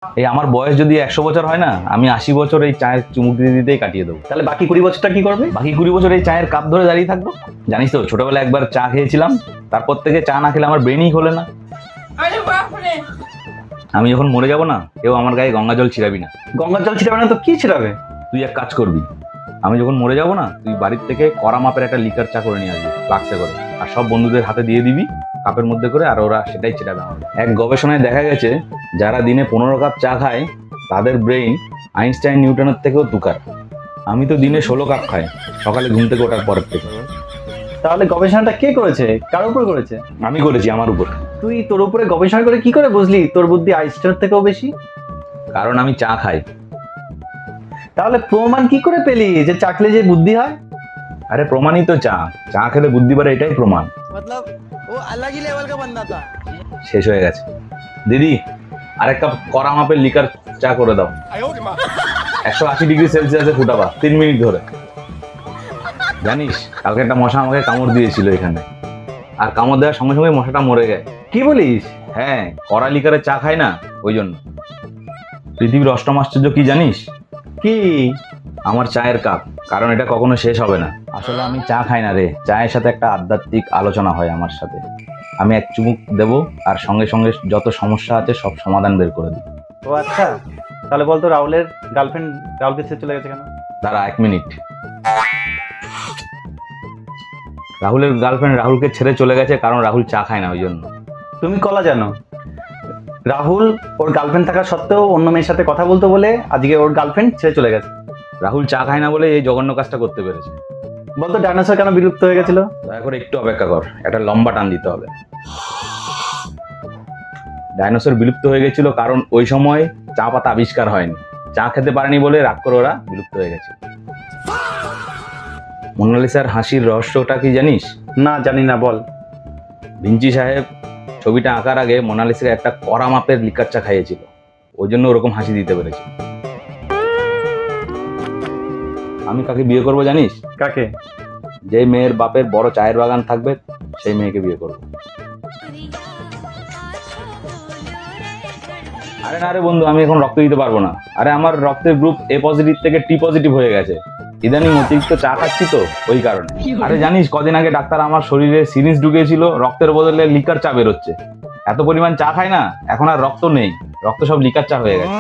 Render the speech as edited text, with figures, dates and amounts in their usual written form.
এই আমার বয়স যদি 100 বছর হয় না, আমি 80 বছর এই চায়ের চুমুক দিতে দিতেই কাটিয়ে দেবো। তাহলে বাকি 20 বছরটা কি করবে? বাকি 20 বছর এই চায়ের কাপ ধরে দাঁড়িয়ে থাকবো। জানিস তো, ছোটবেলায় একবার চা খেয়েছিলাম, তারপর থেকে চা না খেলে আমার ব্রেনই খোলে না। আমি যখন মরে যাব না, কেউ আমার গায়ে গঙ্গা জল ছিড়াবি না। গঙ্গার জল ছিটাবে না তো কি ছিটাবে? তুই এক কাজ করবি, আমি যখন মরে যাব না, তুই বাড়ির থেকে কড়া মাপের একটা লিকার চা করে নিয়ে আসবি ফ্লাক্সে করে, আর সব বন্ধুদের হাতে দিয়ে দিবি কাপের মধ্যে করে, আর ওরা সেটাই ছিটাবে আমার। এক গবেষণায় দেখা গেছে, যারা দিনে 15 কাপ চা খায় তাদের ব্রেইন আইনস্টাইন নিউটনের থেকেও তুকার। আমি তো দিনে 16 কাপ খাই, সকালে ঘুম থেকে ওঠার পরের থেকে। তাহলে গবেষণাটা কে করেছে? কার উপর করেছে? আমি করেছি, আমার উপর। তুই তোর উপরে গবেষণা করে কি করে বুঝলি তোর বুদ্ধি আইনস্টাইনের থেকেও বেশি? কারণ আমি চা খাই। তাহলে প্রমাণ কি করে পেলি যে চাকলে যে বুদ্ধি হয়? আরে প্রমাণই তো চা, চা খেলে বুদ্ধি বাড়ে, এটাই প্রমাণ। मतलब वो अलग ही लेवल का बंदा था। শেষ হয়ে গেছে। দিদি, আরেক কাপ কড়া মাপের লিকার চা করে দাও। 180 ডিগ্রি সেলসিয়াসে ফুটাবা 3 মিনিট ধরে। জানিস, কালকে একটা মশা আমাকে কামড় দিয়েছিল এখানে, আর কামড় দেওয়ার সঙ্গে সঙ্গে মশাটা মরে গেছে। কি বলিস? হ্যাঁ, কড়া লিকারের চা খাই না, ওই জন্য। পৃথিবীর অষ্টম আশ্চর্য কি জানিস? কি? আমার চায়ের কাপ, কারণ এটা কখনো শেষ হবে না। আসলে আমি চা খাই না রে, চায়ের সাথে একটা আধ্যাত্মিক আলোচনা হয় আমার সাথে। আমি এক চুমুক দেবো আর সঙ্গে সঙ্গে যত সমস্যা আছে সব সমাধান বের করে দিই। ও আচ্ছা, তাহলে বলতো রাহুলের গার্লফ্রেন্ড রাহুলকে ছেড়ে চলে গেছে কেন? দাঁড়া 1 মিনিট। রাহুলের গার্লফ্রেন্ড রাহুলকে ছেড়ে চলে গেছে কারণ রাহুল চা খায় না, ওই জন্য। তুমি কলা জানো, রাহুল ওর গার্লফ্রেন্ড থাকা সত্ত্বেও অন্য মেয়ের সাথে কথা বলতো বলে আজকে ওর গার্লফ্রেন্ড ছেড়ে চলে গেছে। রাহুল চা খায় না বলে এই জঘন্য কাজটা করতে পেরেছে। বলতো ডাইনোসর কেন বিলুপ্ত হয়ে গেছিল? দয়া করে একটু অপেক্ষা কর, একটা লম্বা টান দিতে হবে। ডাইনোসর বিলুপ্ত হয়ে গেছিল কারণ ওই সময় চা পাতা আবিষ্কার হয়নি, চা খেতে পারেনি বলে রাগ করে ওরা বিলুপ্ত হয়ে গেছে। মোনালিসার হাসির রহস্যটা কি জানিস? না, জানি না, বল। ভিঞ্চি সাহেব ছবিটা আঁকার আগে মোনালিসাকে একটা কড়া মাপের লিকার চা খাইয়েছিল, ওই জন্য ওরকম হাসি দিতে পেরেছে। আমি কাকে বিয়ে করবো জানিস? কাকে? যে মেয়ের বাপের বড় চায়ের বাগান থাকবে সেই মেয়েকে বিয়ে করবো। আরে না রে বন্ধু, আমি এখন রক্ত দিতে পারবো না। আরে আমার রক্তের গ্রুপ এ পজিটিভ থেকে টি পজিটিভ হয়ে গেছে। ইদানিং অতিরিক্ত চা খাচ্ছি তো, ওই কারণে। আরে জানিস, কদিন আগে ডাক্তার আমার শরীরে সিরিঞ্জ ঢুকিয়েছিল, রক্তের বদলে লিকার চা বেরোচ্ছে। এত পরিমাণ চা খাই না, এখন আর রক্ত নেই, রক্ত সব লিকার চা হয়ে গেছে।